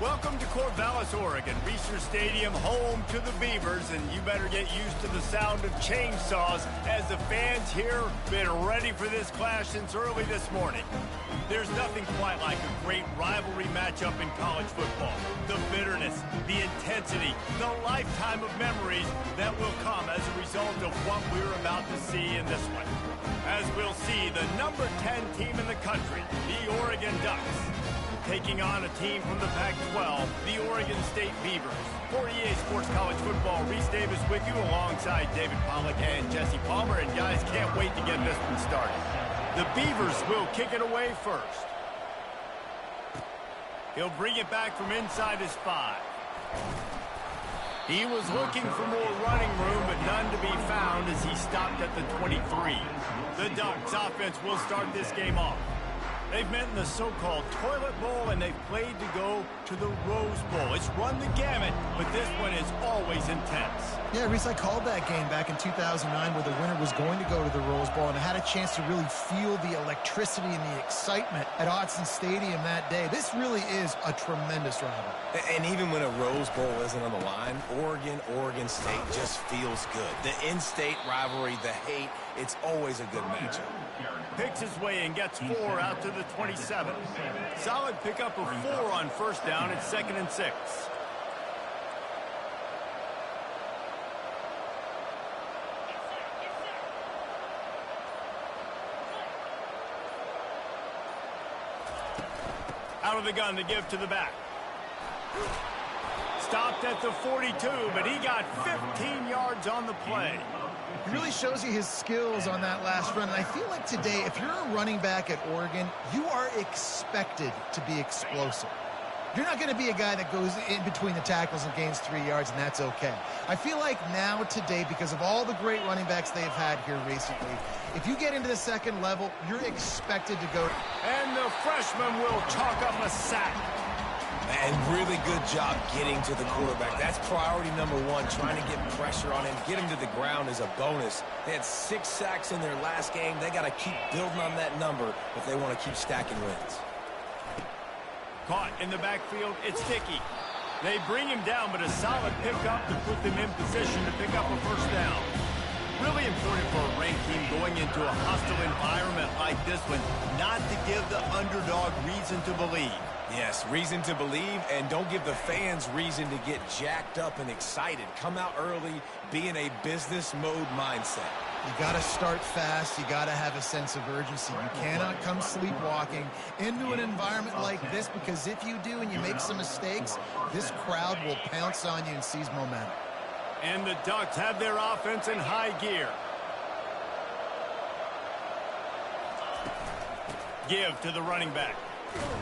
Welcome to Corvallis, Oregon, Research Stadium, home to the Beavers, and you better get used to the sound of chainsaws as the fans here been ready for this clash since early this morning. There's nothing quite like a great rivalry matchup in college football. The bitterness, the intensity, the lifetime of memories that will come as a result of what we're about to see in this one. As we'll see, the number 10 team in the country, the Oregon Ducks, taking on a team from the Pac-12, the Oregon State Beavers. For EA Sports College Football, Reese Davis with you alongside David Pollack and Jesse Palmer. And guys, can't wait to get this one started. The Beavers will kick it away first. He'll bring it back from inside his 5. He was looking for more running room, but none to be found as he stopped at the 23. The Ducks offense will start this game off. They've met in the so-called toilet bowl, and they've played to go to the Rose Bowl. It's run the gamut, but this one is always intense. Yeah, Reese, I called that game back in 2009 where the winner was going to go to the Rose Bowl, and I had a chance to really feel the electricity and the excitement at Autzen Stadium that day. This really is a tremendous rivalry. And even when a Rose Bowl isn't on the line, Oregon State just feels good. The in-state rivalry, the hate, it's always a good matchup. Picks his way and gets 4 out to the 27. Solid pickup of 4 on first down. It's 2nd and 6. Out of the gun to give to the back. Stopped at the 42, but he got 15 yards on the play. It really shows you his skills on that last run. And I feel like today, if you're a running back at Oregon, you are expected to be explosive. You're not going to be a guy that goes in between the tackles and gains 3 yards, and that's okay. I feel like now today, because of all the great running backs they've had here recently, if you get into the second level, you're expected to go. And the freshman will chalk up a sack. And really good job getting to the quarterback. That's priority number 1, trying to get pressure on him. Get him to the ground is a bonus. They had 6 sacks in their last game. They got to keep building on that number if they want to keep stacking wins. Caught in the backfield, it's Dickey. They bring him down, but a solid pickup to put them in position to pick up a first down. Really important for a ranked team going into a hostile environment like this one, not to give the underdog reason to believe. Yes, reason to believe, and don't give the fans reason to get jacked up and excited. Come out early, be in a business mode mindset. You got to start fast. You got to have a sense of urgency. You cannot come sleepwalking into an environment like this, because if you do and you make some mistakes, this crowd will pounce on you and seize momentum. And the Ducks have their offense in high gear. Give to the running back.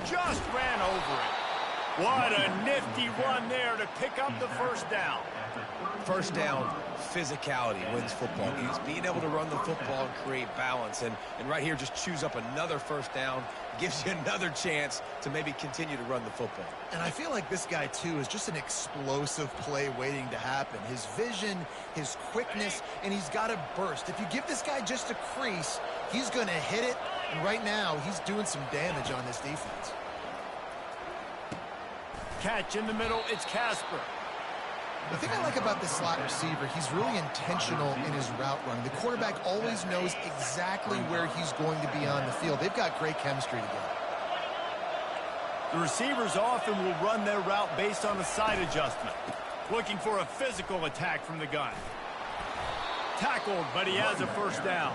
Just ran over it. What a nifty run there to pick up the first down. First down, physicality wins football games. Being able to run the football and create balance. And right here, just choose up another first down. Gives you another chance to maybe continue to run the football. And I feel like this guy, too, is just an explosive play waiting to happen. His vision, his quickness, and he's got a burst. If you give this guy just a crease, he's going to hit it. And right now, he's doing some damage on this defense. Catch in the middle, it's Casper. The thing I like about this slot receiver, he's really intentional in his route running. The quarterback always knows exactly where he's going to be on the field. They've got great chemistry together. The receivers often will run their route based on a side adjustment. Looking for a physical attack from the gun. Tackled, but he has a first down.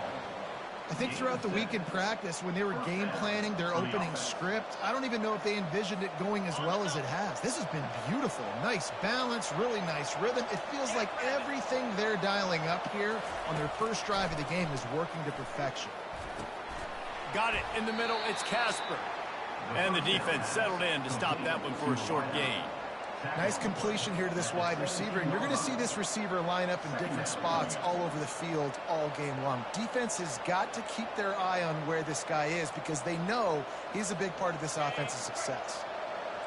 I think throughout the week in practice, when they were game planning their opening script, I don't even know if they envisioned it going as well as it has. This has been beautiful. Nice balance, really nice rhythm. It feels like everything they're dialing up here on their first drive of the game is working to perfection. Got it in the middle, it's Casper. And the defense settled in to stop that one for a short gain. Nice completion here to this wide receiver, and you're going to see this receiver line up in different spots all over the field all game long. Defense has got to keep their eye on where this guy is, because they know he's a big part of this offense's success.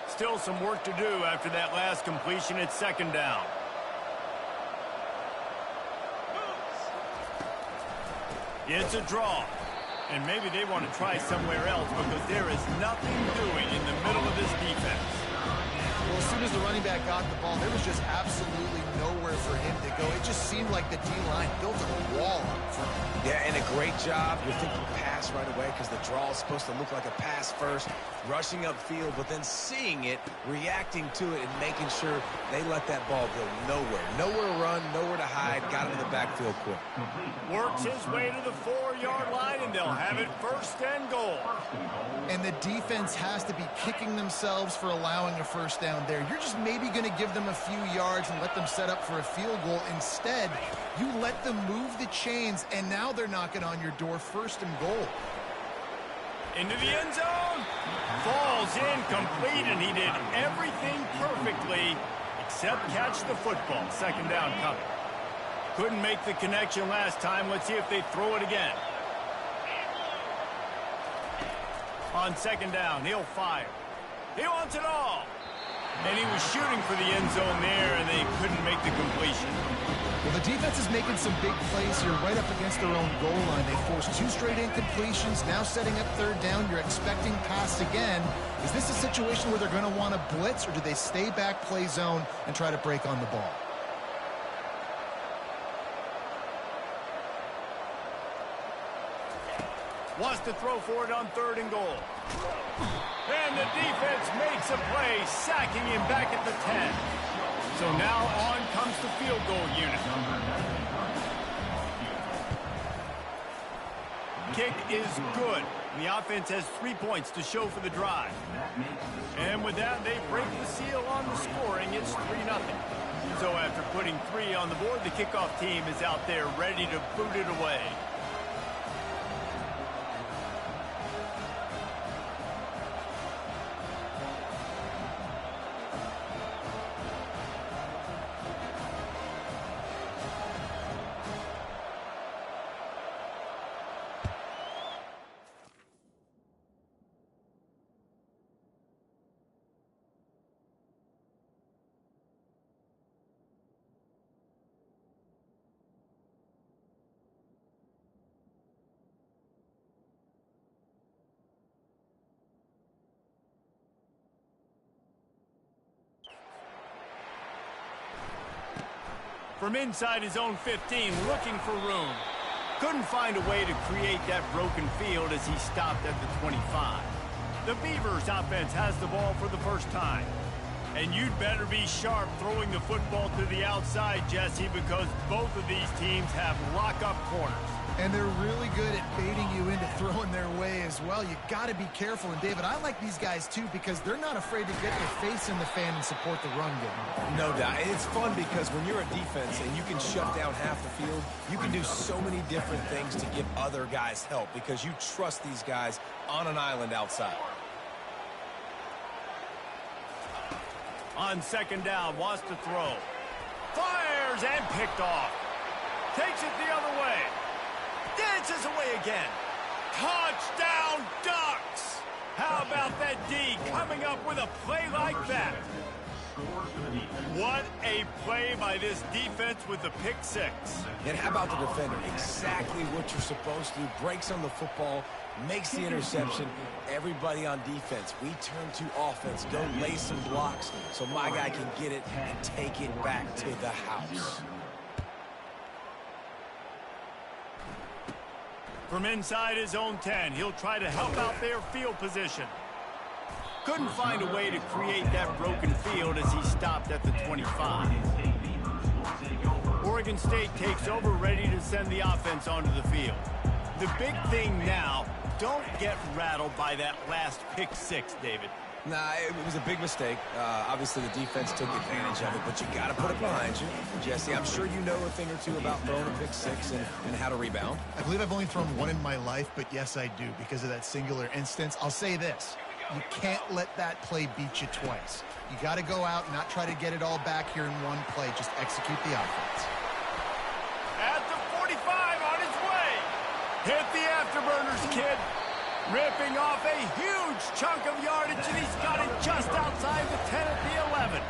Still some work to do after that last completion. It's 2nd down. It's a draw. And maybe they want to try somewhere else, because there is nothing doing in the middle of this defense. Well, as soon as the running back got the ball, there was just absolutely nowhere for him to go. It just seemed like the D-line built a wall up front. Yeah, and a great job. You're thinking pass right away because the draw is supposed to look like a pass first, rushing upfield, but then seeing it, reacting to it, and making sure they let that ball go nowhere. Nowhere to run, nowhere to hide, got into the backfield quick. Works his way to the 4-yard line, and they'll have it 1st and goal. And the defense has to be kicking themselves for allowing a first down there. You're just maybe going to give them a few yards and let them set up for a field goal. Instead, you let them move the chains, and now they're knocking on your door, 1st and goal. Into the end zone. Falls incomplete, and he did everything perfectly except catch the football. 2nd down coming. Couldn't make the connection last time. Let's see if they throw it again. On 2nd down, he'll fire. He wants it all. And he was shooting for the end zone there, and they couldn't make the completion. Well, the defense is making some big plays here right up against their own goal line. They forced 2 straight incompletions, now setting up 3rd down. You're expecting pass again. Is this a situation where they're going to want to blitz, or do they stay back, play zone, and try to break on the ball? Wants to throw for it on 3rd and goal. And the defense makes a play, sacking him back at the 10. So now on comes the field goal unit. Kick is good. The offense has 3 points to show for the drive. And with that, they break the seal on the scoring. It's 3-0. So after putting 3 on the board, the kickoff team is out there ready to boot it away. From inside his own 15, looking for room. Couldn't find a way to create that broken field as he stopped at the 25. The Beavers offense has the ball for the first time. And you'd better be sharp throwing the football to the outside, Jesse, because both of these teams have lock-up corners. And they're really good at baiting you into throwing their way as well. You got to be careful. And, David, I like these guys, too, because they're not afraid to get their face in the fan and support the run game. No doubt. It's fun because when you're a defense and you can shut down half the field, you can do so many different things to give other guys help because you trust these guys on an island outside. On 2nd down, wants to throw. Fires and picked off. Takes it the other way. Dances away again. Touchdown Ducks! How about that D coming up with a play like that? What a play by this defense with the pick 6. And how about the defender? Exactly what you're supposed to do. Breaks on the football, makes the interception. Everybody on defense, we turn to offense. Go lay some blocks so my guy can get it and take it back to the house. From inside his own 10, he'll try to help out their field position. Couldn't find a way to create that broken field as he stopped at the 25. Oregon State takes over, ready to send the offense onto the field. The big thing now, don't get rattled by that last pick 6, David. Nah, it was a big mistake. Obviously, the defense took advantage of it, but you got to put it behind you. Jesse, I'm sure you know a thing or two about throwing a pick 6 and how to rebound. I believe I've only thrown one in my life, but yes, I do because of that singular instance. I'll say this. You can't let that play beat you twice. You got to go out and not try to get it all back here in one play. Just execute the offense. At the 45, on his way. Hit the afterburners, kid. Ripping off a huge chunk of yardage, and he's got it just outside the 10 at the 11.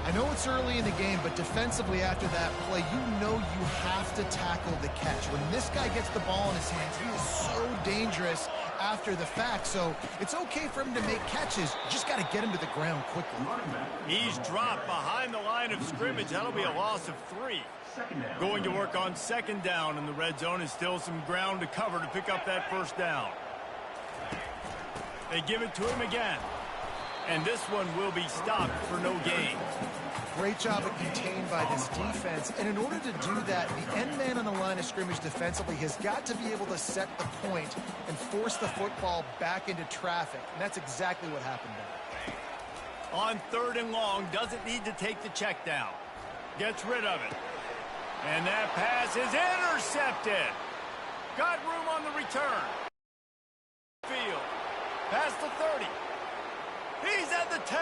I know it's early in the game, but defensively after that play, you know you have to tackle the catch. When this guy gets the ball in his hands, he is so dangerous, after the fact, so it's okay for him to make catches. You just got to get him to the ground quickly. He's dropped behind the line of scrimmage. That'll be a loss of 3. Going to work on second down in the red zone, and still some ground to cover to pick up that first down. They give it to him again. And this one will be stopped for no gain. Great job of contained by this defense. And in order to do that, the end man on the line of scrimmage defensively has got to be able to set the point and force the football back into traffic. And that's exactly what happened there. On 3rd and long, doesn't need to take the check down. Gets rid of it. And that pass is intercepted. Got room on the return. Field. Past the 30. He's at the 10.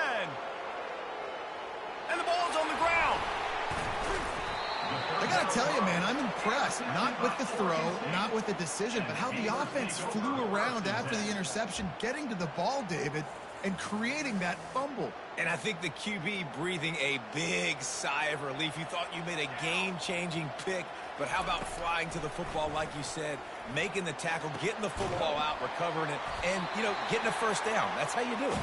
And the ball's on the ground. I got to tell you, man, I'm impressed. Not with the throw, not with the decision, but how the offense flew around after the interception, getting to the ball, David, and creating that fumble. And I think the QB breathing a big sigh of relief. You thought you made a game-changing pick, but how about flying to the football, like you said, making the tackle, getting the football out, recovering it, and, getting a first down. That's how you do it.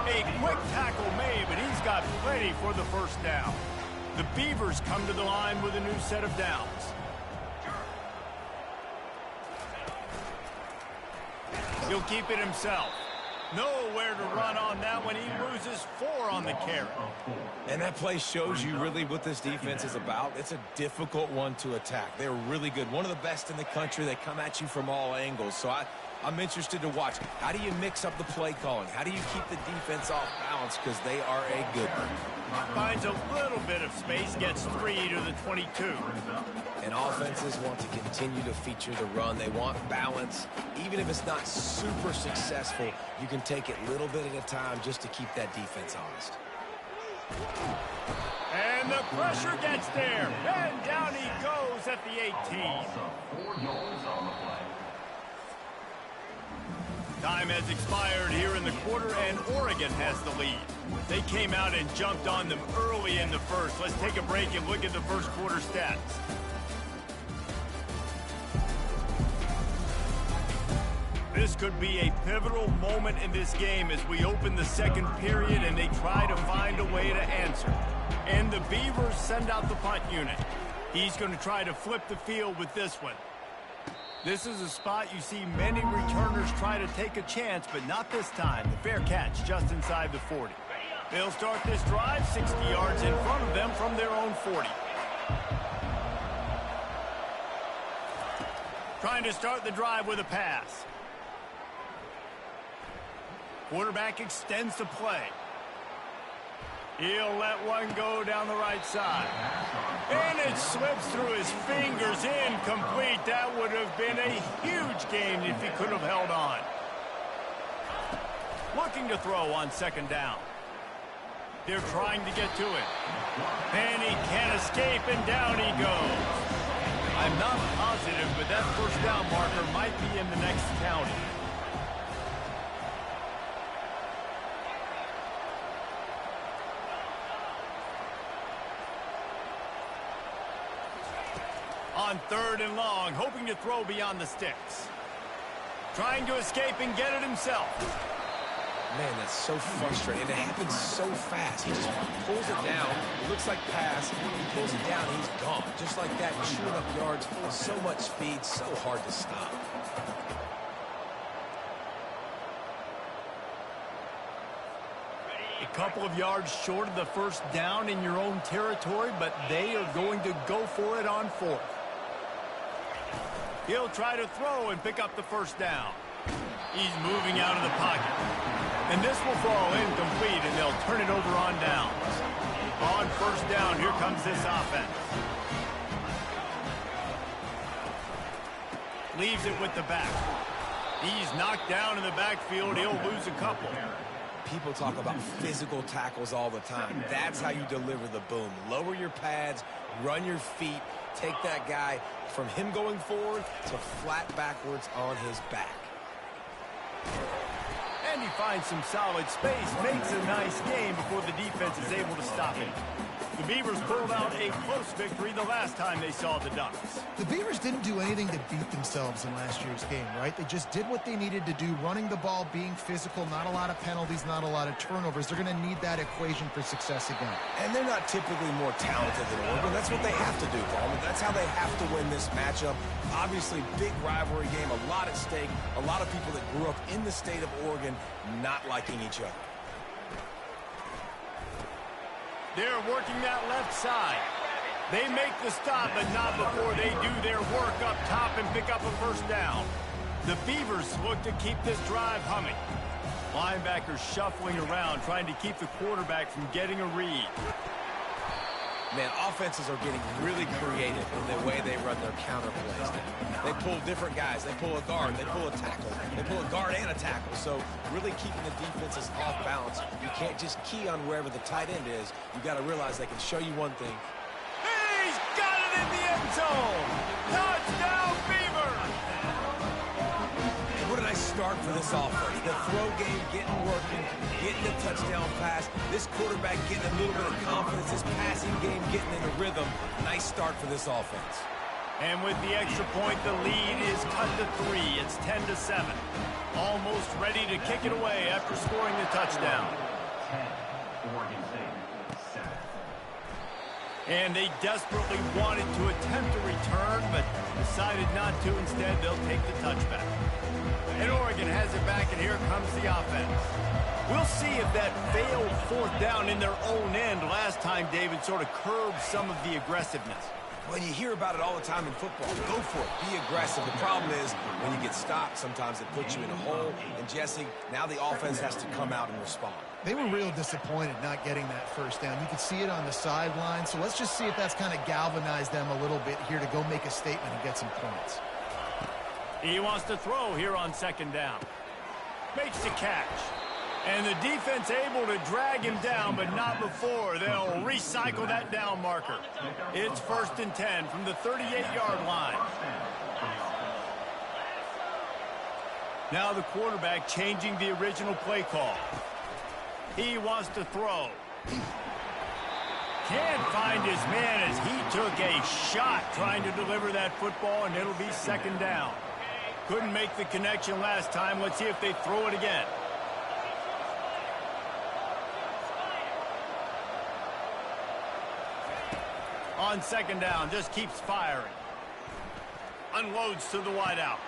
A quick tackle made, but he's got plenty for the first down. The Beavers come to the line with a new set of downs. He'll keep it himself. Nowhere to run on that one. He loses 4 on the carry. And that play shows you really what this defense is about. It's a difficult one to attack. They're really good. One of the best in the country. They come at you from all angles. So I'm interested to watch. How do you mix up the play calling? How do you keep the defense off balance? Because they are a good one. Finds a little bit of space, gets 3 to the 22. And offenses want to continue to feature the run. They want balance. Even if it's not super successful, you can take it little bit at a time just to keep that defense honest. And the pressure gets there. And down he goes at the 18. Time has expired here in the quarter, and Oregon has the lead. They came out and jumped on them early in the first. Let's take a break and look at the first quarter stats. This could be a pivotal moment in this game as we open the second period and they try to find a way to answer. And the Beavers send out the punt unit. He's going to try to flip the field with this one. This is a spot you see many returners try to take a chance, but not this time. The fair catch just inside the 40. They'll start this drive 60 yards in front of them from their own 40. Trying to start the drive with a pass. Quarterback extends the play. He'll let one go down the right side. And it slips through his fingers, incomplete. That would have been a huge gain if he could have held on. Looking to throw on second down. They're trying to get to it. And he can't escape, and down he goes. I'm not positive, but that first down marker might be in the next county. On 3rd and long, hoping to throw beyond the sticks. Trying to escape and get it himself. Man, that's so frustrating. And it happens so fast. He just pulls it down. It looks like pass. He pulls it down. He's gone. Just like that, chewing up yards, full of so much speed, so hard to stop. A couple of yards short of the first down in your own territory, but they are going to go for it on 4th. He'll try to throw and pick up the first down. He's moving out of the pocket. And this will fall incomplete, and they'll turn it over on downs. On first down, here comes this offense. Leaves it with the back. He's knocked down in the backfield. He'll lose a couple. People talk about physical tackles all the time. That's how you deliver the boom. Lower your pads, run your feet, take that guy from him going forward to flat backwards on his back. And he finds some solid space, makes a nice game before the defense is able to stop him. The Beavers pulled out a close victory the last time they saw the Ducks. The Beavers didn't do anything to beat themselves in last year's game, right? They just did what they needed to do, running the ball, being physical, not a lot of penalties, not a lot of turnovers. They're going to need that equation for success again. And they're not typically more talented than Oregon. That's what they have to do, Paul. That's how they have to win this matchup. Obviously, big rivalry game, a lot at stake. A lot of people that grew up in the state of Oregon not liking each other. They're working that left side. They make the stop, but not before they do their work up top and pick up a first down. The Beavers look to keep this drive humming. Linebackers shuffling around, trying to keep the quarterback from getting a read. Man, offenses are getting really creative in the way they run their counter plays. They pull different guys. They pull a guard. They pull a tackle. They pull a guard and a tackle. So really keeping the defenses off balance. You can't just key on wherever the tight end is. You got to realize they can show you one thing. He's got it in the end zone. Touchdown, Beavers. What a nice start for this offense. The throw game getting working, getting a touchdown pass. This quarterback getting a little bit of confidence. This passing game getting in a rhythm. Nice start for this offense. And with the extra point, the lead is cut to 3. It's 10-7. Almost ready to kick it away after scoring the touchdown. And they desperately wanted to attempt a return, but decided not to. Instead, they'll take the touchback. And Oregon has it back, and here comes the offense. We'll see if that failed fourth down in their own end last time, David, sort of curbed some of the aggressiveness. Well, you hear about it all the time in football. Go for it. Be aggressive. The problem is when you get stopped, sometimes it puts you in a hole. And, Jesse, now the offense has to come out and respond. They were real disappointed not getting that first down. You could see it on the sideline. So let's just see if that's kind of galvanized them a little bit here to go make a statement and get some points. He wants to throw here on second down. Makes the catch. And the defense able to drag him down, but not before. They'll recycle that down marker. It's 1st and 10 from the 38-yard line. Now the quarterback changing the original play call. He wants to throw. Can't find his man as he took a shot trying to deliver that football, and it'll be second down. Couldn't make the connection last time. Let's see if they throw it again. On second down, just keeps firing. Unloads to the wideout.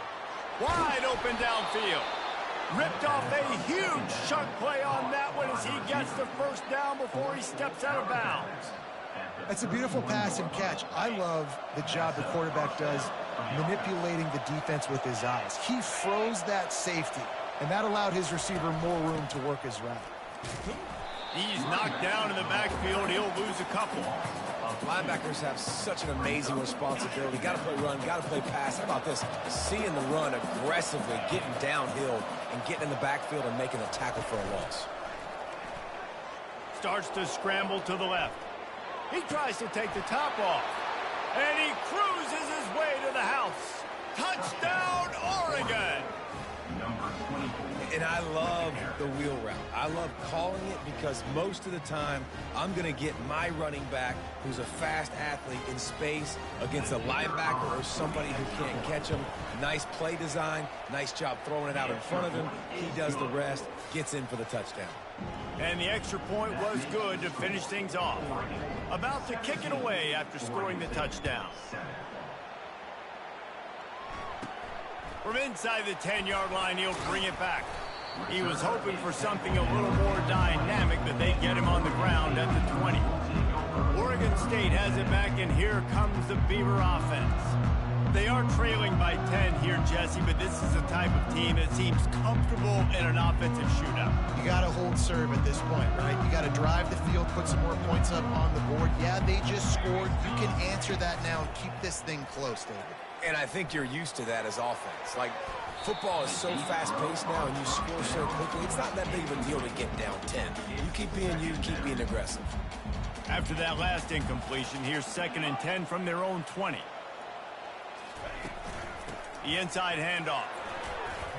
Wide open downfield. Ripped off a huge chunk play on that one as he gets the first down before he steps out of bounds. That's a beautiful pass and catch. I love the job the quarterback does manipulating the defense with his eyes. He froze that safety, and that allowed his receiver more room to work his route. He's knocked down in the backfield. He'll lose a couple. Linebackers have such an amazing responsibility. Got to play run, got to play pass. How about this? Seeing the run aggressively, getting downhill, and getting in the backfield and making a tackle for a loss. Starts to scramble to the left. He tries to take the top off. And he cruises his way to the house. Touchdown, Oregon! And I love the wheel route. I love calling it because most of the time I'm going to get my running back who's a fast athlete in space against a linebacker or somebody who can't catch him. Nice play design. Nice job throwing it out in front of him. He does the rest, gets in for the touchdown. And the extra point was good to finish things off. About to kick it away after scoring the touchdown. From inside the 10-yard line, he'll bring it back. He was hoping for something a little more dynamic, but they get him on the ground at the 20. Oregon State has it back, and here comes the Beaver offense. They are trailing by 10 here, Jesse, but this is the type of team that seems comfortable in an offensive shootout. You got to hold serve at this point, right? You got to drive the field, put some more points up on the board. Yeah, they just scored. You can answer that now and keep this thing close, David. And I think you're used to that as offense. Like, football is so fast-paced now and you score so quickly, it's not that big of a deal to get down 10. You keep being aggressive. After that last incompletion, here's 2nd and 10 from their own 20. The inside handoff.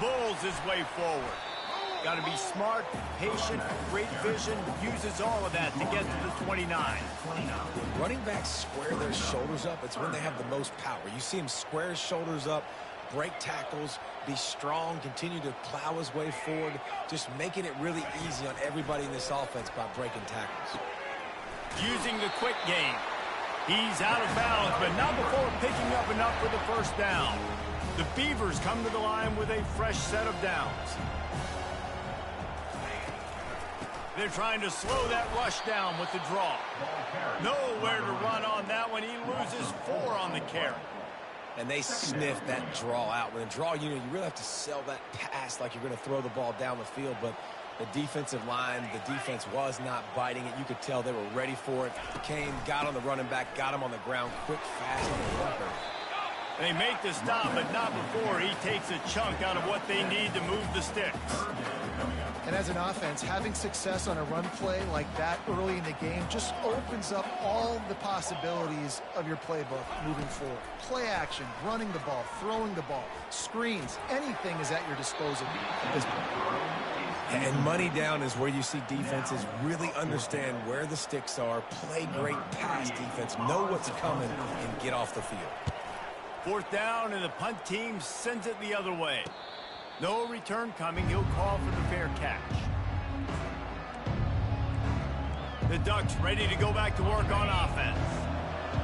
Bulls his way forward. Got to be smart, patient, great vision, uses all of that to get to the 29. Running backs square their shoulders up. It's when they have the most power. You see him square his shoulders up, break tackles, be strong, continue to plow his way forward, just making it really easy on everybody in this offense by breaking tackles. Using the quick game. He's out of bounds, but not before picking up enough for the first down. The Beavers come to the line with a fresh set of downs. They're trying to slow that rush down with the draw. Nowhere to run on that one. He loses 4 on the carry. And they sniff that draw out. When a draw unit, you really have to sell that pass like you're going to throw the ball down the field, but the defensive line, the defense was not biting it. You could tell they were ready for it. Came, got on the running back, got him on the ground quick, fast, and quicker. They make the stop, but not before he takes a chunk out of what they need to move the sticks. And as an offense, having success on a run play like that early in the game just opens up all the possibilities of your playbook moving forward. Play action, running the ball, throwing the ball, screens, anything is at your disposal at this point. And money down is where you see defenses really understand where the sticks are, play great pass defense, know what's coming, and get off the field. 4th down, and the punt team sends it the other way. No return coming. He'll call for the fair catch. The Ducks ready to go back to work on offense.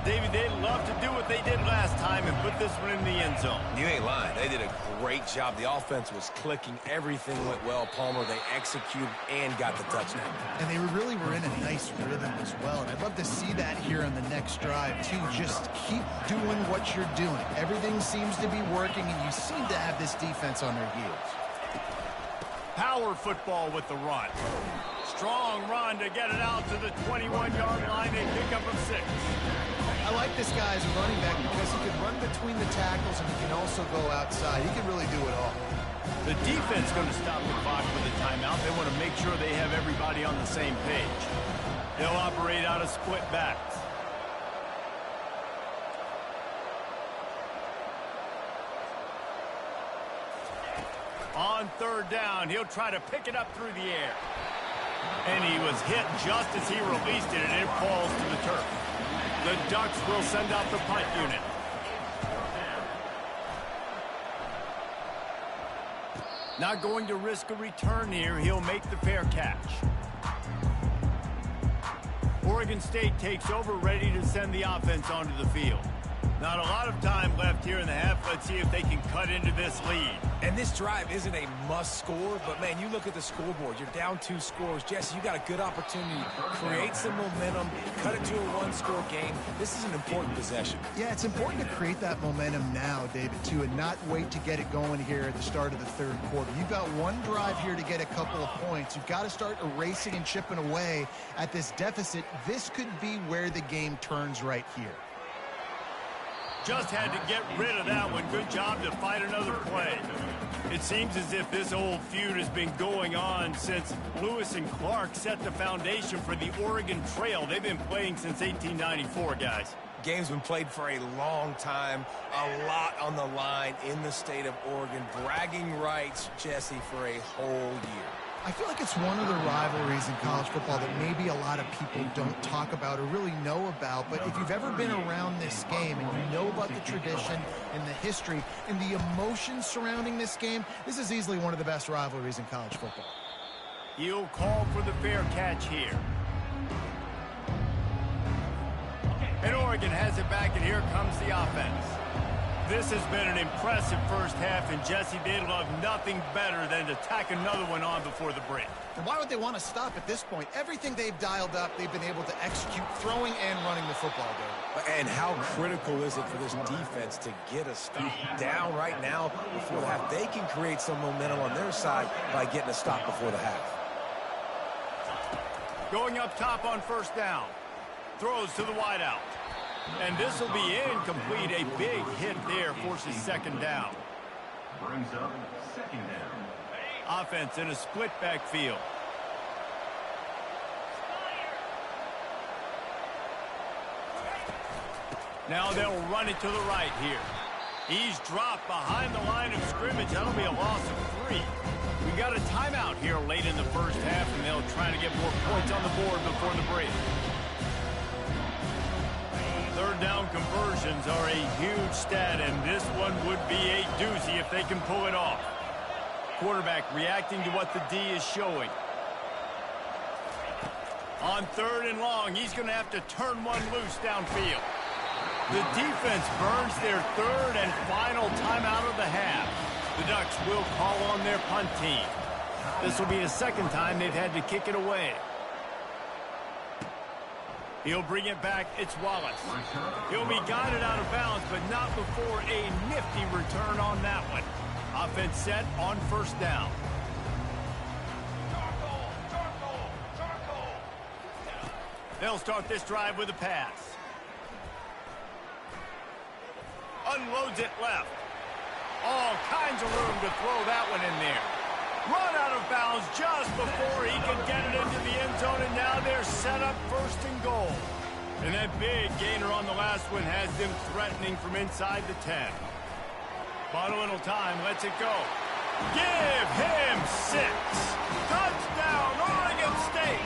David, they'd love to do what they did last time and put this one in the end zone. You ain't lying. They did a great job. The offense was clicking. Everything went well. Palmer, they executed and got the touchdown. And they really were in a nice rhythm as well. And I'd love to see that here on the next drive, too. Just keep doing what you're doing. Everything seems to be working, and you seem to have this defense on their heels. Power football with the run. Strong run to get it out to the 21-yard line. They pick up a 6. I like this guy as a running back because he can run between the tackles and he can also go outside. He can really do it all. The defense going to stop the clock with a timeout. They want to make sure they have everybody on the same page. They'll operate out of split backs. On 3rd down, he'll try to pick it up through the air. And he was hit just as he released it, and it falls to the turf. The Ducks will send out the punt unit. Not going to risk a return here. He'll make the fair catch. Oregon State takes over, ready to send the offense onto the field. Not a lot of time left here in the half. Let's see if they can cut into this lead. And this drive isn't a must score, but, man, you look at the scoreboard. You're down 2 scores. Jesse, you got a good opportunity. Create some momentum. Cut it to a 1-score game. This is an important possession. Yeah, it's important to create that momentum now, David, too, and not wait to get it going here at the start of the 3rd quarter. You've got one drive here to get a couple of points. You've got to start erasing and chipping away at this deficit. This could be where the game turns right here. Just had to get rid of that one. Good job to fight another play. It seems as if this old feud has been going on since Lewis and Clark set the foundation for the Oregon Trail. They've been playing since 1894, guys. Game's been played for a long time. A lot on the line in the state of Oregon. Bragging rights, Jesse, for a whole year. I feel like it's one of the rivalries in college football that maybe a lot of people don't talk about or really know about. But if you've ever been around this game and you know about the tradition and the history and the emotions surrounding this game, this is easily one of the best rivalries in college football. He'll call for the fair catch here. And Oregon has it back, and here comes the offense. This has been an impressive first half, and Jesse, they'd love nothing better than to tack another one on before the break. And why would they want to stop at this point? Everything they've dialed up, they've been able to execute throwing and running the football game. And how critical is it for this defense to get a stop down right now before the half? They can create some momentum on their side by getting a stop before the half. Going up top on 1st down. Throws to the wideout. And this will be incomplete. A big hit there forces 2nd down. Brings up 2nd down. Offense in a split backfield. Now they'll run it to the right here. He's dropped behind the line of scrimmage. That'll be a loss of 3. We got a timeout here late in the first half, and they'll try to get more points on the board before the break. Third down conversions are a huge stat, and this one would be a doozy if they can pull it off. Quarterback reacting to what the D is showing. On third and long, he's going to have to turn one loose downfield. The defense burns their third and final timeout of the half. The Ducks will call on their punt team. This will be the second time they've had to kick it away. He'll bring it back. It's Wallace. He'll be guided out of bounds, but not before a nifty return on that one. Offense set on first down. They'll start this drive with a pass. Unloads it left. All kinds of room to throw that one in there. Run out of bounds just before he can get it into the end zone, and now they're set up first and goal. And that big gainer on the last one has them threatening from inside the 10. Bought a little time, lets it go. Give him 6. Touchdown, Oregon State.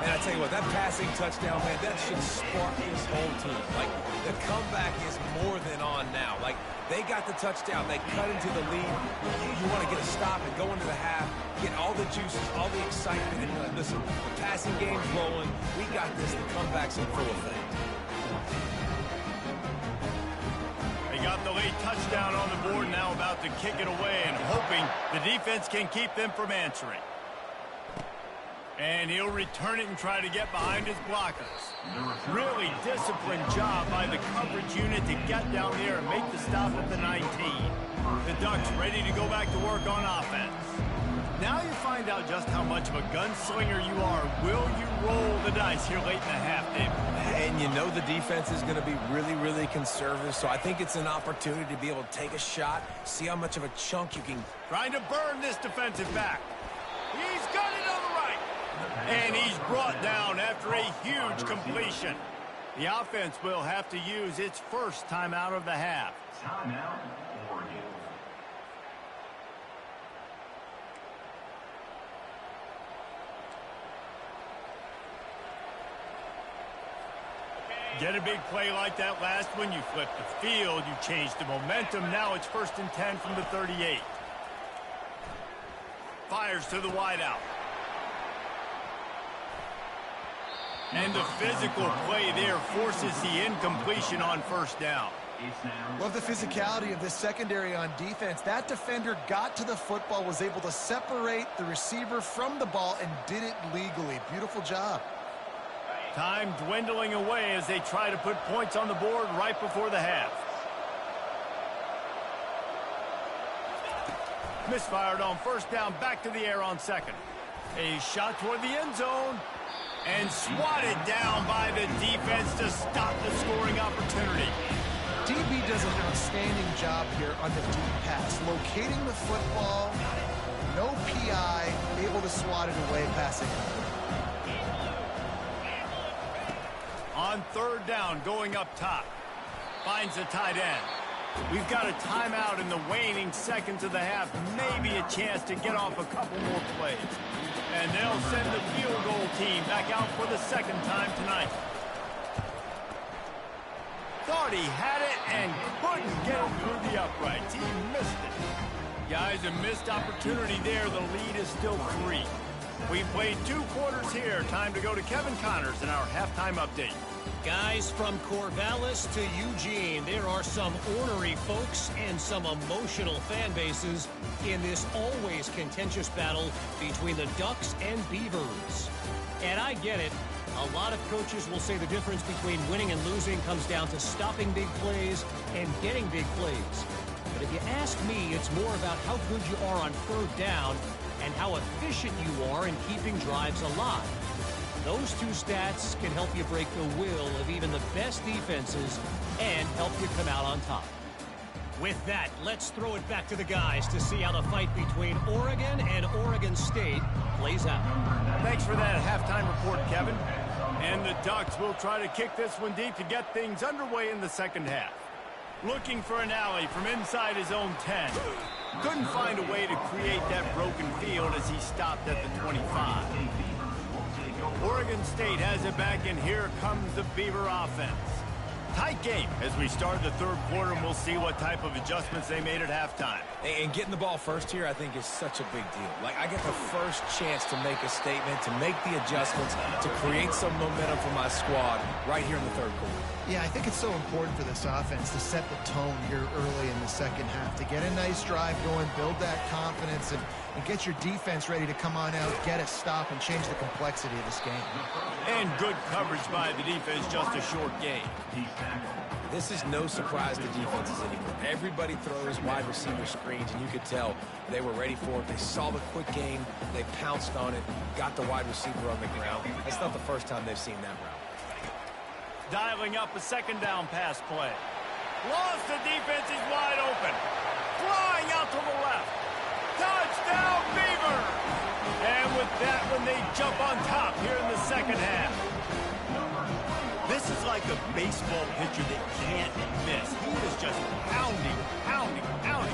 And I tell you what, that passing touchdown, man, that should spark this whole team. Like, the comeback is more than on now. Like, they got the touchdown. They cut into the lead. You want to get a stop and go into the half, get all the juices, all the excitement. And listen, the passing game's rolling. We got this. The comeback's in full effect. They got the late touchdown on the board, now about to kick it away and hoping the defense can keep them from answering. And he'll return it and try to get behind his blockers. Really disciplined job by the coverage unit to get down there and make the stop at the 19. The Ducks ready to go back to work on offense. Now you find out just how much of a gunslinger you are. Will you roll the dice here late in the half, David? And you know the defense is going to be really, really conservative, so I think it's an opportunity to be able to take a shot, see how much of a chunk you can. Trying to burn this defensive back. He's got it on the right. And he's brought down after a huge completion. The offense will have to use its first timeout of the half. Timeout, Oregon. Get a big play like that last one, you flip the field, you change the momentum. Now it's 1st and 10 from the 38. Fires to the wideout. And the physical play there forces the incompletion on first down. Love the physicality of this secondary on defense. That defender got to the football, was able to separate the receiver from the ball, and did it legally. Beautiful job. Time dwindling away as they try to put points on the board right before the half. Misfired on first down, back to the air on second. A shot toward the end zone. And swatted down by the defense to stop the scoring opportunity. DB does an outstanding job here on the deep pass. Locating the football, no PI, able to swat it away passing. On third down, going up top. Finds a tight end. We've got a timeout in the waning seconds of the half. Maybe a chance to get off a couple more plays. And they'll send the field goal team back out for the second time tonight. Thought he had it and couldn't get it through the uprights. He missed it. Guys, a missed opportunity there. The lead is still 3. We've played 2 quarters here. Time to go to Kevin Connors in our halftime update. Guys, from Corvallis to Eugene, there are some ornery folks and some emotional fan bases in this always contentious battle between the Ducks and Beavers. And I get it. A lot of coaches will say the difference between winning and losing comes down to stopping big plays and getting big plays. But if you ask me, it's more about how good you are on third down and how efficient you are in keeping drives alive. Those 2 stats can help you break the will of even the best defenses and help you come out on top. With that, let's throw it back to the guys to see how the fight between Oregon and Oregon State plays out. Thanks for that halftime report, Kevin. And the Ducks will try to kick this one deep to get things underway in the second half. Looking for an alley from inside his own 10. Couldn't find a way to create that broken field as he stopped at the 25. Oregon State has it back, and here comes the Beaver offense. Tight game as we start the third quarter, and we'll see what type of adjustments they made at halftime. And getting the ball first here, I think, is such a big deal. Like, I get the first chance to make a statement, to make the adjustments, to create some momentum for my squad right here in the third quarter. Yeah, I think it's so important for this offense to set the tone here early in the second half, to get a nice drive going, build that confidence, and get your defense ready to come on out, get a stop, and change the complexity of this game. And good coverage by the defense, just a short gain. This is no surprise to defenses anymore. Everybody throws wide receiver screens, and you could tell they were ready for it. They saw the quick game, they pounced on it, got the wide receiver on the ground. That's not the first time they've seen that route. Dialing up a second down pass play. Lost, the defense is wide open. Flying out to the left. Touchdown, Beavers! And with that one, they jump on top here in the second half. This is like a baseball pitcher that can't miss. He is just pounding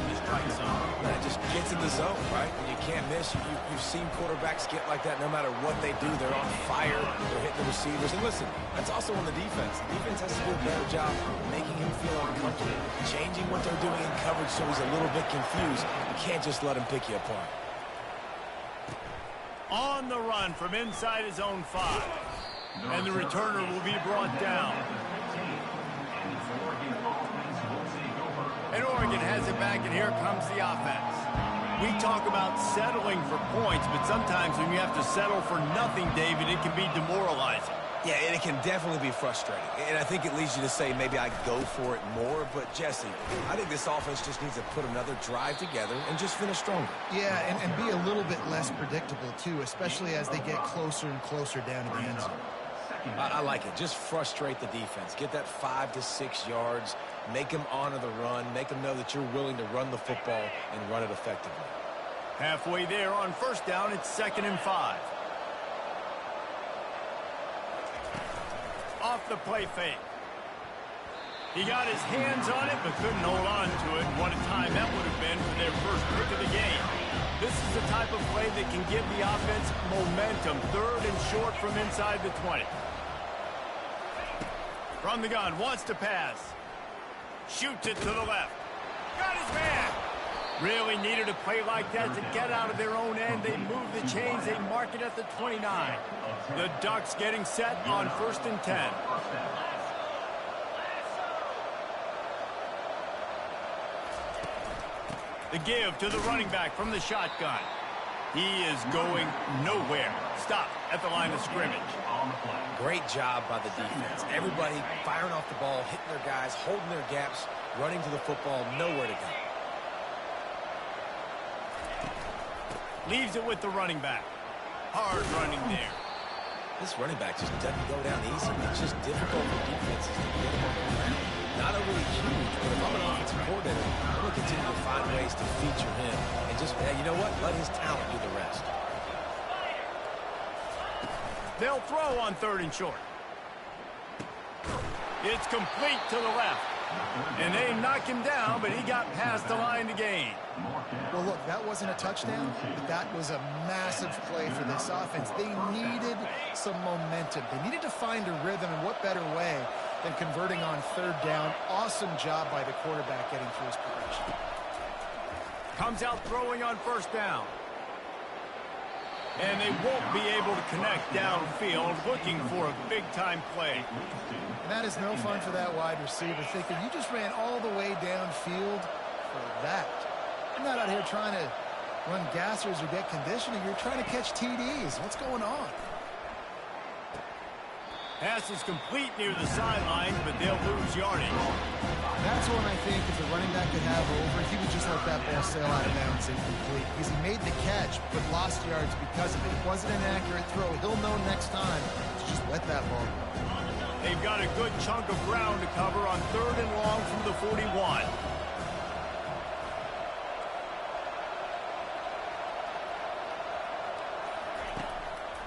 the strike zone. And it just gets in the zone, right? When you can't miss, you've seen quarterbacks get like that no matter what they do. They're on fire. They're hitting the receivers. And listen, that's also on the defense. The defense has to do a better job making him feel uncomfortable, changing what they're doing in coverage so he's a little bit confused. You can't just let him pick you apart. On the run from inside his own 5. And the returner will be brought down. And Oregon has it back, and here comes the offense. We talk about settling for points, but sometimes when you have to settle for nothing, David, it can be demoralizing. Yeah, and it can definitely be frustrating. And I think it leads you to say maybe I go for it more. But, Jesse, I think this offense just needs to put another drive together and just finish stronger. Yeah, and be a little bit less predictable, too, especially as they get closer and closer down to the end zone. I like it. Just frustrate the defense. Get that 5 to 6 yards. Make them honor the run. Make them know that you're willing to run the football and run it effectively. Halfway there on first down, it's 2nd and 5. Off the play fake. He got his hands on it, but couldn't hold on to it. What a time that would have been for their first pick of the game. This is the type of play that can give the offense momentum. 3rd and short from inside the 20. From the gun, wants to pass. Shoots it to the left. Got his man. Really needed a play like that to get out of their own end. They move the chains. They mark it at the 29. The Ducks getting set on 1st and 10. The give to the running back from the shotgun. He is going nowhere. Stop at the line of scrimmage. Great job by the defense. Everybody firing off the ball, hitting their guys, holding their gaps, running to the football, nowhere to go. Leaves it with the running back. Hard running there. This running back just doesn't go down easy. It's just difficult for defenses to get him on the ground. Not overly huge, but if I'm an offensive coordinator, I'm going to continue to find ways to feature him. And just, you know what? Let his talent do the rest. They'll throw on 3rd and short. It's complete to the left. And they knock him down, but he got past the line to gain. Well, look, that wasn't a touchdown, but that was a massive play for this offense. They needed some momentum. They needed to find a rhythm, and what better way than converting on 3rd down. Awesome job by the quarterback getting through his progression. Comes out throwing on 1st down. And they won't be able to connect downfield, looking for a big-time play. And that is no fun for that wide receiver, thinking you just ran all the way downfield for that. You're not out here trying to run gassers or get conditioning. You're trying to catch TDs. What's going on? Pass is complete near the sidelines, but they'll lose yardage. That's one I think if the running back could have over, he would just let that ball sail out of bounds incomplete. Because he made the catch, but lost yards because of it. It wasn't an accurate throw. He'll know next time to just let that ball go. They've got a good chunk of ground to cover on 3rd and long from the 41.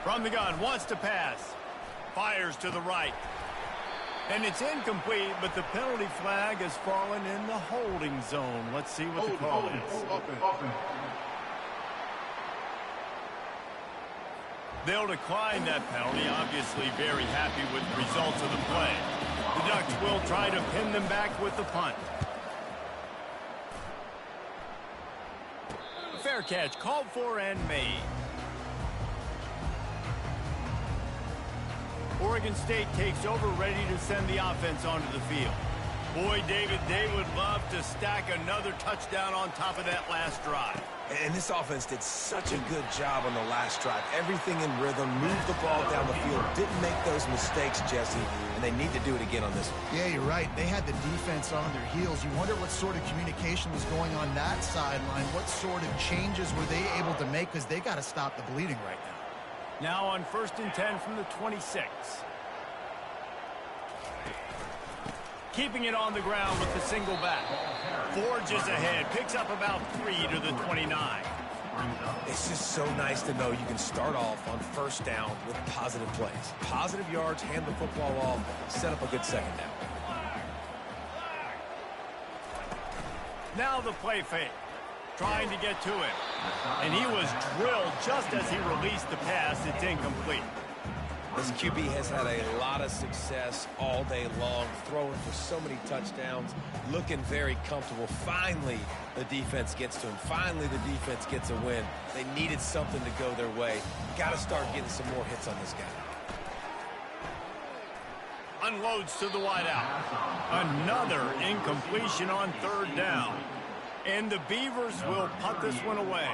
From the gun, wants to pass. Fires to the right. And it's incomplete, but the penalty flag has fallen in the holding zone. Let's see what the call is. They'll decline that penalty, obviously very happy with the results of the play. The Ducks will try to pin them back with the punt. Fair catch called for and made. Oregon State takes over, ready to send the offense onto the field. Boy, David, they would love to stack another touchdown on top of that last drive. And this offense did such a good job on the last drive. Everything in rhythm, moved the ball down the field, didn't make those mistakes, Jesse, and they need to do it again on this one. Yeah, you're right. They had the defense on their heels. You wonder what sort of communication was going on that sideline. What sort of changes were they able to make, because they got to stop the bleeding right now. Now on 1st and 10 from the 26. Keeping it on the ground with the single back. Forges ahead, picks up about 3 to the 29. It's just so nice to know you can start off on 1st down with positive plays. Positive yards, hand the football off, set up a good 2nd down. Now the play fake. Trying to get to him. And he was drilled just as he released the pass. It's incomplete. This QB has had a lot of success all day long, throwing for so many touchdowns, looking very comfortable. Finally, the defense gets to him. Finally, the defense gets a win. They needed something to go their way. Got to start getting some more hits on this guy. Unloads to the wideout. Another incompletion on 3rd down. And the Beavers will punt this one away.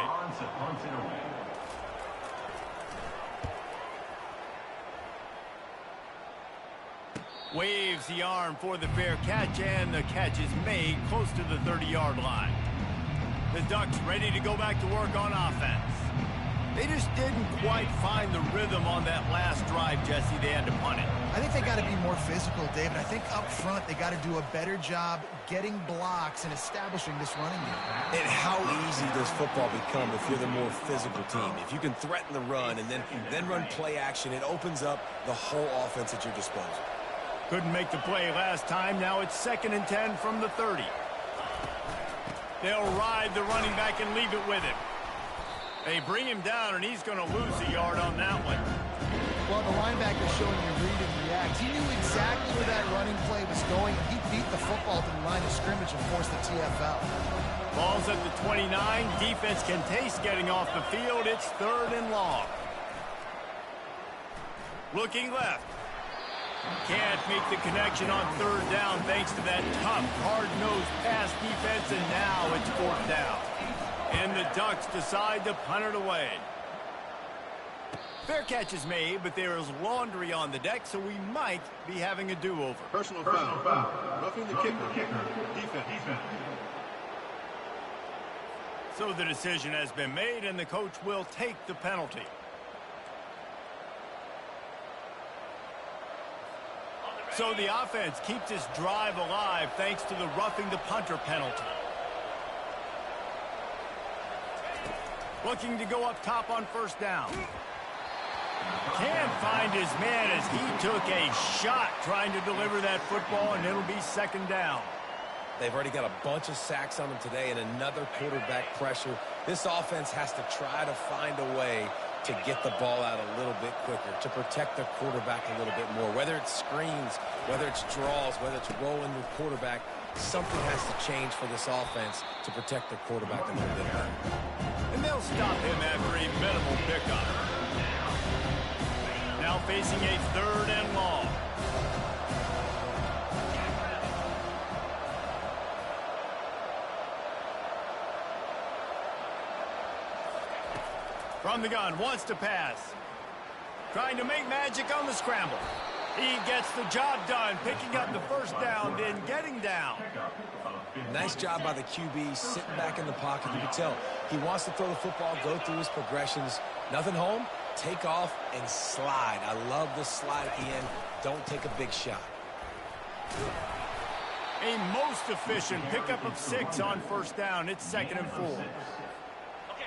Waves the arm for the fair catch, and the catch is made close to the 30-yard line. The Ducks ready to go back to work on offense. They just didn't quite find the rhythm on that last drive, Jesse. They had to punt it. I think they got to be more physical, David. I think up front they got to do a better job getting blocks and establishing this running game. And how easy does football become if you're the more physical team? If you can threaten the run and then run play action, it opens up the whole offense at your disposal. Couldn't make the play last time. Now it's 2nd and 10 from the 30. They'll ride the running back and leave it with him. They bring him down, and he's going to lose a yard on that one. Well, the linebacker showing you read and react. He knew exactly where that running play was going, and he beat the football to the line of scrimmage and forced the TFL. Ball's at the 29. Defense can taste getting off the field. It's 3rd and long. Looking left. Can't make the connection on 3rd down thanks to that tough, hard-nosed pass defense, and now it's 4th down. And the Ducks decide to punt it away. Fair catch is made, but there is laundry on the deck, so we might be having a do-over. Personal foul. Roughing the kicker. Defense. So the decision has been made, and the coach will take the penalty. So the offense keeps its drive alive thanks to the roughing the punter penalty. Looking to go up top on 1st down. Can't find his man as he took a shot trying to deliver that football, and it'll be 2nd down. They've already got a bunch of sacks on them today and another quarterback pressure. This offense has to try to find a way to get the ball out a little bit quicker, to protect their quarterback a little bit more. Whether it's screens, whether it's draws, whether it's rolling the quarterback, something has to change for this offense to protect their quarterback a little bit better. And they'll stop him after a minimal pickup. Now facing a 3rd and long. From the gun, wants to pass. Trying to make magic on the scramble. He gets the job done, picking up the 1st down, then getting down. Nice job by the QB, sitting back in the pocket. You can tell he wants to throw the football, go through his progressions. Nothing home, take off, and slide. I love the slide at the end. Don't take a big shot. A most efficient pickup of 6 on 1st down. It's 2nd and 4.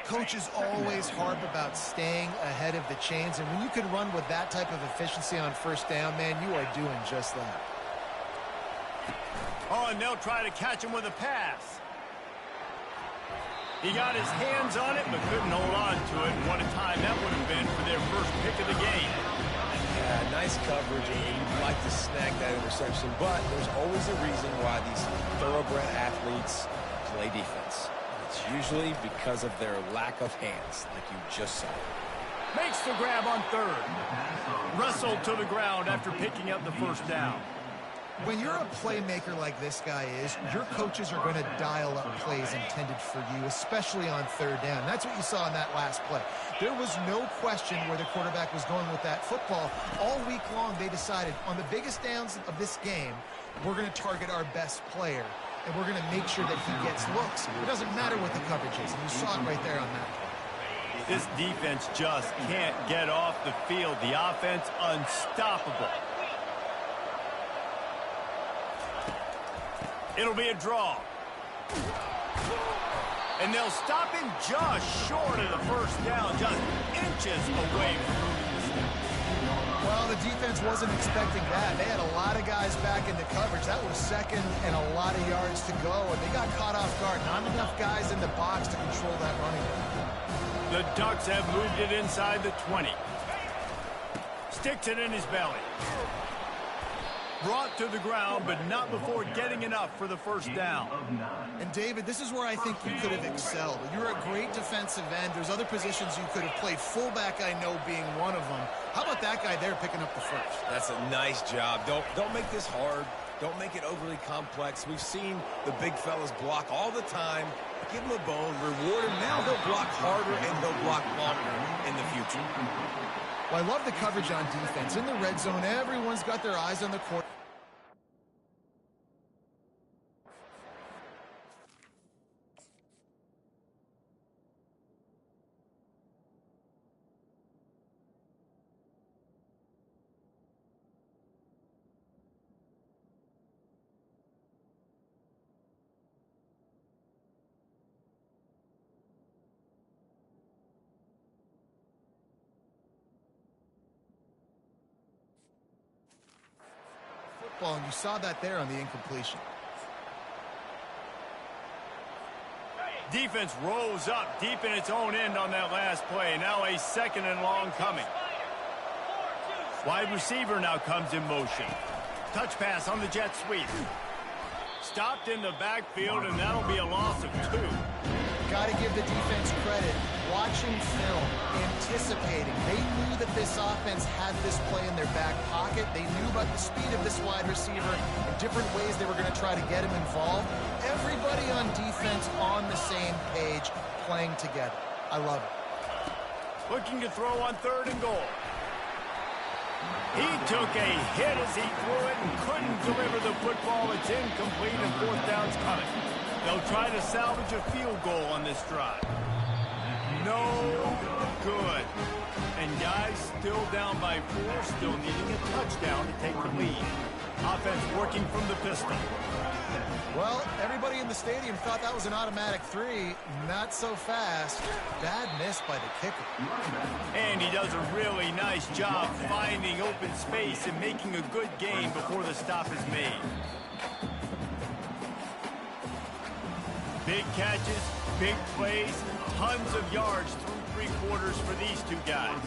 Coaches always harp about staying ahead of the chains, and when you can run with that type of efficiency on 1st down, man, you are doing just that. Oh, and they'll try to catch him with a pass. He got his hands on it, but couldn't hold on to it. What a time that would have been for their first pick of the game. Yeah, nice coverage, and you'd like to snag that interception, but there's always a reason why these thoroughbred athletes play defense. It's usually because of their lack of hands, like you just saw. Makes the grab on third. Wrestled to the ground after picking up the first down. When you're a playmaker like this guy is, your coaches are going to dial up plays intended for you, especially on third down. That's what you saw in that last play. There was no question where the quarterback was going with that football. All week long, they decided on the biggest downs of this game, we're going to target our best player, and we're going to make sure that he gets looks. It doesn't matter what the coverage is, and you saw it right there on that play. This defense just can't get off the field. The offense unstoppable. It'll be a draw. And they'll stop him just short of the first down, just inches away from moving the snap. Well, the defense wasn't expecting that. They had a lot of guys back into coverage. That was second and a lot of yards to go, and they got caught off guard. Not enough guys in the box to control that running game. The Ducks have moved it inside the 20. Sticks it in his belly. Brought to the ground, but not before getting enough for the first down. And, David, this is where I think you could have excelled. You're a great defensive end. There's other positions you could have played. Fullback, I know, being one of them. How about that guy there picking up the first? That's a nice job. Don't make this hard. Don't make it overly complex. We've seen the big fellas block all the time. Give him a bone, reward him. Now they'll block harder and they'll block longer in the future. Well, I love the coverage on defense. In the red zone, everyone's got their eyes on the court. And you saw that there on the incompletion. Defense rolls up deep in its own end on that last play. Now a second and long coming. Wide receiver now comes in motion. Touch pass on the jet sweep. Stopped in the backfield, and that'll be a loss of 2. Got to give the defense credit. Watching film, anticipating. They knew that this offense had this play in their back pocket. They knew about the speed of this wide receiver and different ways they were going to try to get him involved. Everybody on defense on the same page, playing together. I love it. Looking to throw on third and goal. He took a hit as he threw it and couldn't deliver the football. It's incomplete and fourth down's coming. They'll try to salvage a field goal on this drive. No good. And guys still down by 4, still needing a touchdown to take the lead. Offense working from the pistol. Well, everybody in the stadium thought that was an automatic 3. Not so fast. Bad miss by the kicker. And he does a really nice job finding open space and making a good gain before the stop is made. Big catches, big plays, tons of yards through 3 quarters for these two guys.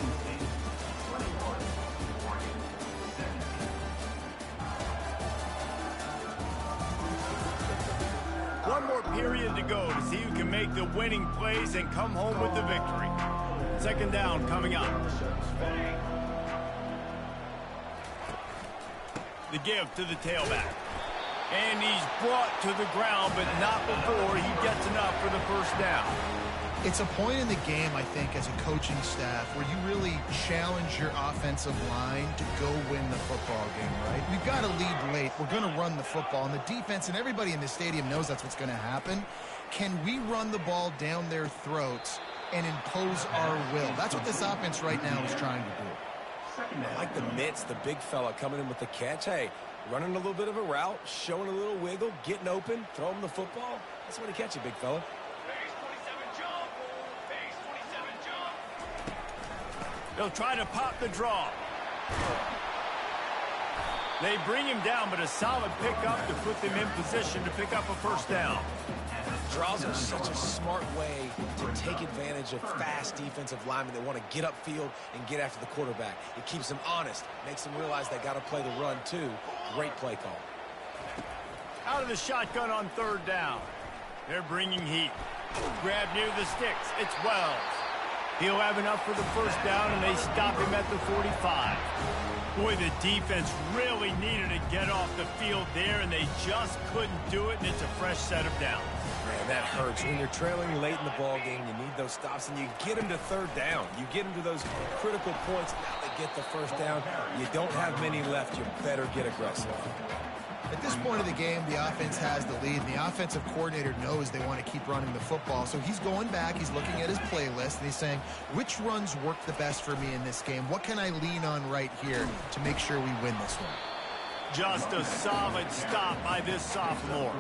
One more period to go to see who can make the winning plays and come home with the victory. Second down coming up. The give to the tailback. And he's brought to the ground, but not before he gets enough for the first down. It's a point in the game, I think, as a coaching staff, where you really challenge your offensive line to go win the football game, right? We've got to lead late. We're going to run the football. And the defense and everybody in the stadium knows that's what's going to happen. Can we run the ball down their throats and impose our will? That's what this offense right now is trying to do. I like the mitts, the big fella coming in with the catch. Hey, running a little bit of a route, showing a little wiggle, getting open, throw him the football. That's when he catch you, big fella. They'll try to pop the draw. They bring him down, but a solid pickup to put them in position to pick up a first down. Draws are such a smart way to take advantage of fast defensive linemen that want to get upfield and get after the quarterback. It keeps them honest, makes them realize they got to play the run too. Great play call. Out of the shotgun on third down. They're bringing heat. Grab near the sticks. It's Wells. He'll have enough for the first down, and they stop him at the 45. Boy, the defense really needed to get off the field there, and they just couldn't do it, and it's a fresh set of downs. Man, that hurts. When you're trailing late in the ball game, you need those stops, and you get them to third down. You get them to those critical points. Now they get the first down. You don't have many left. You better get aggressive. At this point of the game, the offense has the lead, and the offensive coordinator knows they want to keep running the football. So he's going back, he's looking at his playlist, and he's saying, which runs work the best for me in this game? What can I lean on right here to make sure we win this one? Just a solid stop by this sophomore.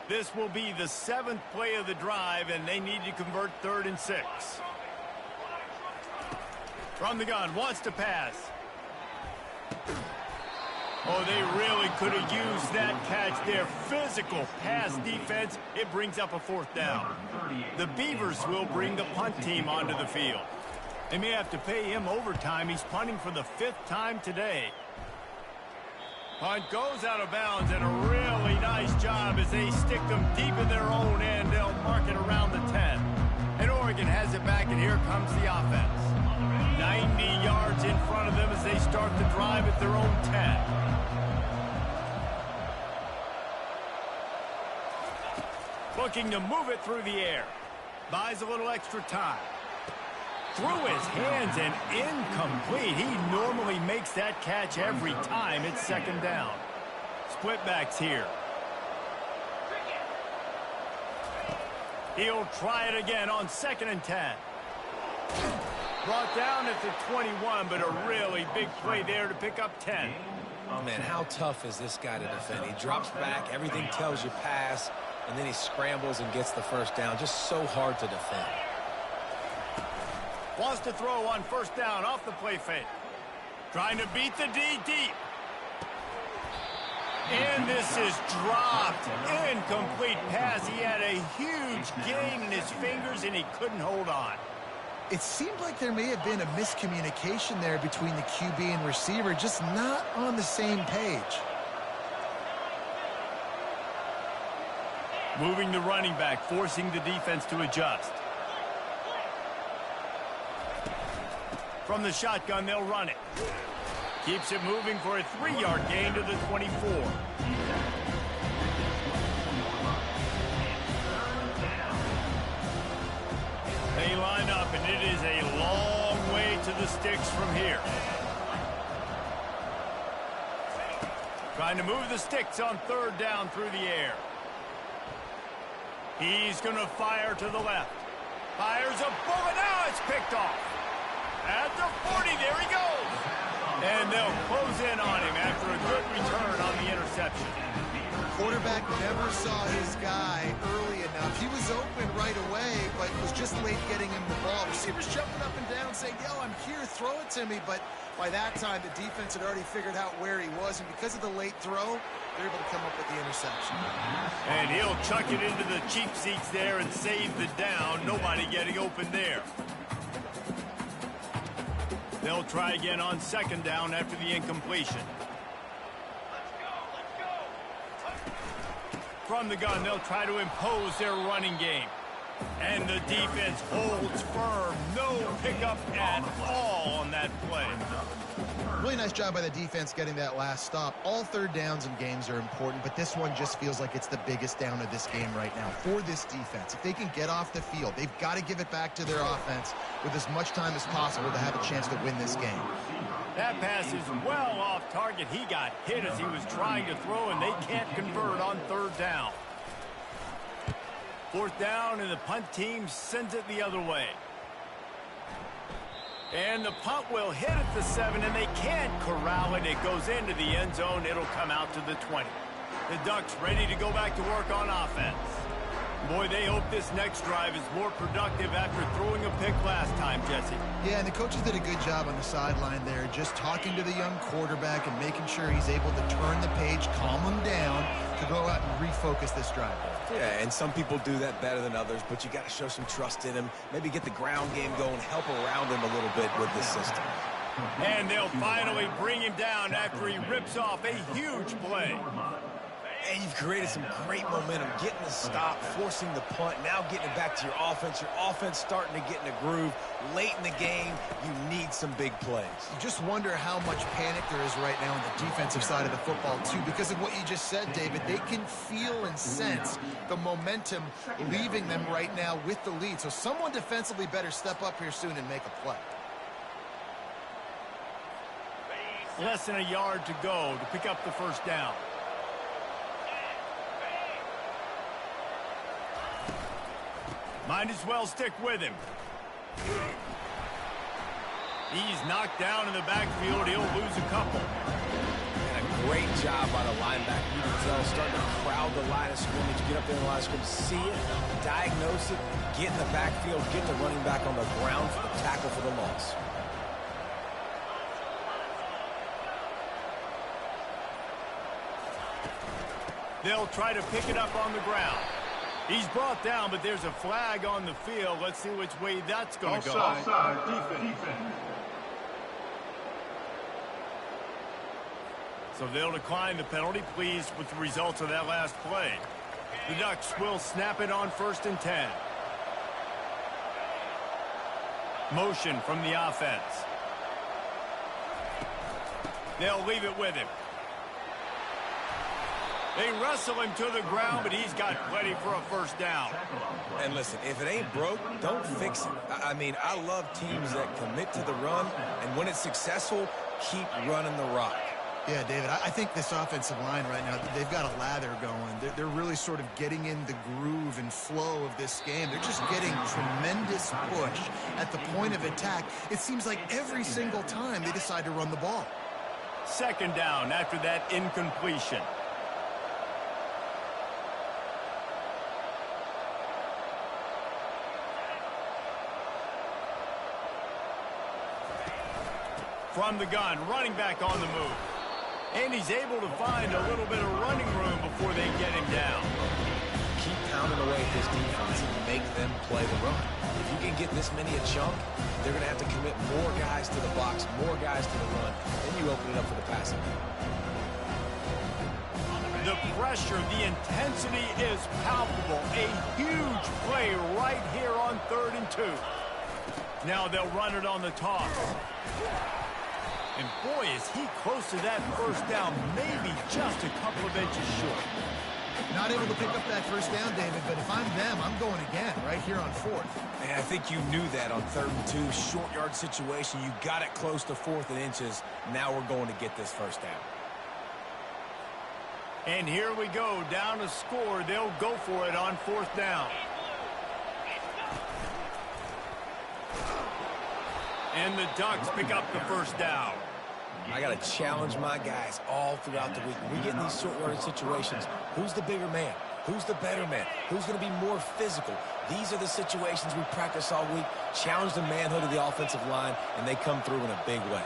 This will be the 7th play of the drive, and they need to convert 3rd and 6. From the gun, wants to pass. Oh, they really could have used that catch there. Physical pass defense. It brings up a 4th down. The Beavers will bring the punt team onto the field. They may have to pay him overtime. He's punting for the 5th time today. Punt goes out of bounds, and a really nice job as they stick them deep in their own end. They'll mark it around the 10. And Oregon has it back, and here comes the offense. 90 yards in front of them as they start the drive at their own 10. Looking to move it through the air. Buys a little extra time. Through his hands and incomplete. He normally makes that catch every time. It's 2nd down. Split backs here. He'll try it again on 2nd and 10. Brought down at the 21, but a really big play there to pick up 10. Oh, man, how tough is this guy to defend? He drops back, everything tells you pass, and then he scrambles and gets the first down. Just so hard to defend. Wants to throw on 1st down off the play fake. Trying to beat the D deep. And this is dropped. Incomplete pass. He had a huge gain in his fingers, and he couldn't hold on. It seemed like there may have been a miscommunication there between the QB and receiver, just not on the same page. Moving the running back, forcing the defense to adjust. From the shotgun, they'll run it. Keeps it moving for a 3-yard gain to the 24. They line up, and it is a long way to the sticks from here. Trying to move the sticks on 3rd down through the air. He's going to fire to the left. Fires a bullet. Now it's picked off. At the 40, there he goes. And they'll close in on him after a good return on the interception. Quarterback never saw his guy early enough. He was open right away, but was just late getting him the ball. Receivers jumping up and down saying, yo, I'm here, throw it to me. But by that time, the defense had already figured out where he was. And because of the late throw, they're able to come up with the interception. And he'll chuck it into the cheap seats there and save the down. Nobody getting open there. They'll try again on 2nd down after the incompletion. From the gun, they'll try to impose their running game. And the defense holds firm. No pickup at all on that play. Really nice job by the defense getting that last stop. All 3rd downs in games are important, but this one just feels like it's the biggest down of this game right now for this defense. If they can get off the field, they've got to give it back to their offense with as much time as possible to have a chance to win this game. That pass is well off target. He got hit as he was trying to throw, and they can't convert on 3rd down. 4th down, and the punt team sends it the other way. And the punt will hit at the 7, and they can't corral it. It goes into the end zone. It'll come out to the 20. The Ducks ready to go back to work on offense. Boy, they hope this next drive is more productive after throwing a pick last time, Jesse. Yeah, and the coaches did a good job on the sideline there, just talking to the young quarterback and making sure he's able to turn the page, calm him down, to go out and refocus this drive. Yeah, and some people do that better than others, but you got to show some trust in him, maybe get the ground game going, help around him a little bit with this system. And they'll finally bring him down after he rips off a huge play. And you've created some great momentum, getting the stop, forcing the punt, now getting it back to your offense. Your offense starting to get in a groove. Late in the game, you need some big plays. You just wonder how much panic there is right now on the defensive side of the football, too, because of what you just said, David. They can feel and sense the momentum leaving them right now with the lead. So someone defensively better step up here soon and make a play. Less than a yard to go to pick up the first down. Might as well stick with him. He's knocked down in the backfield. He'll lose a couple. And a great job by the linebacker. You can tell, starting to crowd the line of scrimmage, get up there in the line of scrimmage, see it, diagnose it, get in the backfield, get the running back on the ground for the tackle for the loss. They'll try to pick it up on the ground. He's brought down, but there's a flag on the field. Let's see which way that's going to go. Offside, defense. So they'll decline the penalty, pleased with the results of that last play. The Ducks will snap it on 1st and 10. Motion from the offense. They'll leave it with him. They wrestle him to the ground, but he's got plenty for a first down. And listen, if it ain't broke, don't fix it. I mean, I love teams that commit to the run, and when it's successful, keep running the rock. Yeah, David, I think this offensive line right now, they've got a lather going. They're really sort of getting in the groove and flow of this game. They're just getting tremendous push at the point of attack. It seems like every single time they decide to run the ball. 2nd down after that incompletion. From the gun, running back on the move. And he's able to find a little bit of running room before they get him down. Keep pounding away at this defense and make them play the run. If you can get this many a chunk, they're going to have to commit more guys to the box, more guys to the run. Then you open it up for the passing game. The pressure, the intensity is palpable. A huge play right here on 3rd and 2. Now they'll run it on the toss. And boy, is he close to that first down, maybe just a couple of inches short. Not able to pick up that first down, David, but if I'm them, I'm going again right here on 4th. Man, I think you knew that on 3rd and 2, short yard situation. You got it close to 4th and inches. Now we're going to get this first down. And here we go, down to score. They'll go for it on 4th down. And the Ducks pick up the first down. I got to challenge my guys all throughout the week. When we get in these short yardage situations, who's the bigger man? Who's the better man? Who's going to be more physical? These are the situations we practice all week. Challenge the manhood of the offensive line, and they come through in a big way.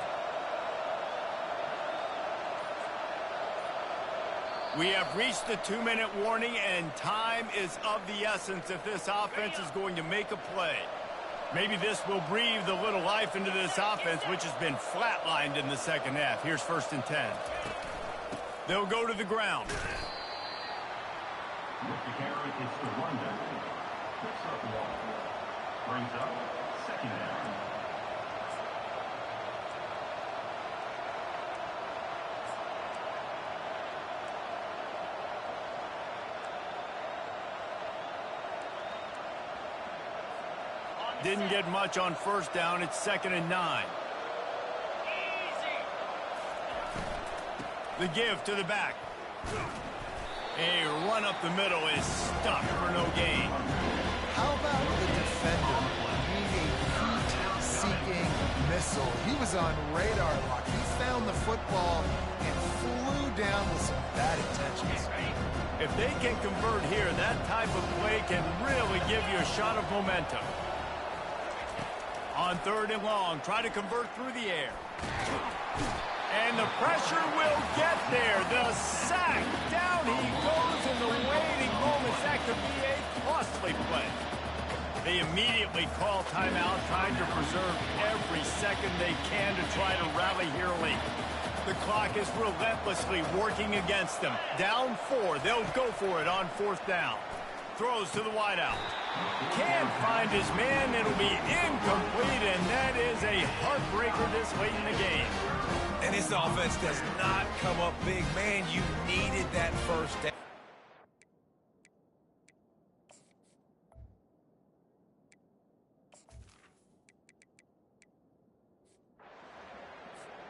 We have reached the 2-minute warning, and time is of the essence if this offense is going to make a play. Maybe this will breathe a little life into this offense, which has been flatlined in the 2nd half. Here's 1st and 10. They'll go to the ground. With the carry, it's the runback. Picks up 1. Brings up 2nd down. Didn't get much on 1st down. It's 2nd and 9. The give to the back. A run up the middle is stuffed for no gain. How about the defender being a heat-seeking missile? He was on radar lock. He found the football and flew down with some bad intentions. If they can convert here, that type of play can really give you a shot of momentum. On 3rd and long, try to convert through the air. And the pressure will get there. The sack. Down he goes in the waiting moments. That could be a costly play. They immediately call timeout, trying to preserve every second they can to try to rally here late. The clock is relentlessly working against them. Down 4. They'll go for it on 4th down. Throws to the wideout. Can't find his man. It'll be incomplete, and that is a heartbreaker this late in the game. And this offense does not come up big. Man, you needed that first down.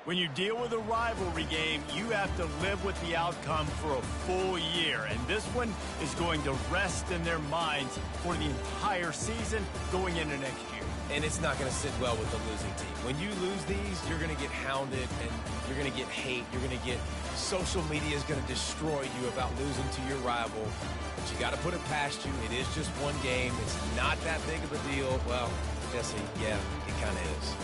When you deal with a rivalry game, you have to live with the outcome for a full year. And this one is going to rest in their minds for the entire season going into next year. And it's not going to sit well with the losing team. When you lose these, you're going to get hounded and you're going to get hate. You're going to get social media is going to destroy you about losing to your rival. But you got to put it past you. It is just one game. It's not that big of a deal. Well, Jesse, yeah, it kind of is.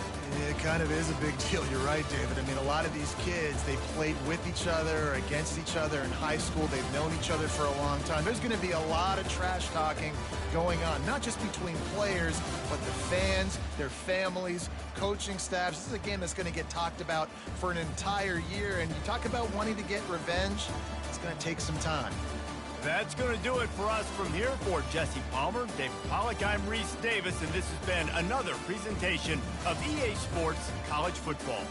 It kind of is a big deal. You're right, David. I mean, a lot of these kids, they played with each other, against each other in high school. They've known each other for a long time. There's going to be a lot of trash talking going on, not just between players, but the fans, their families, coaching staffs. This is a game that's going to get talked about for an entire year. And you talk about wanting to get revenge, it's going to take some time. That's going to do it for us from here. For Jesse Palmer, David Pollack, I'm Reese Davis, and this has been another presentation of EA Sports College Football.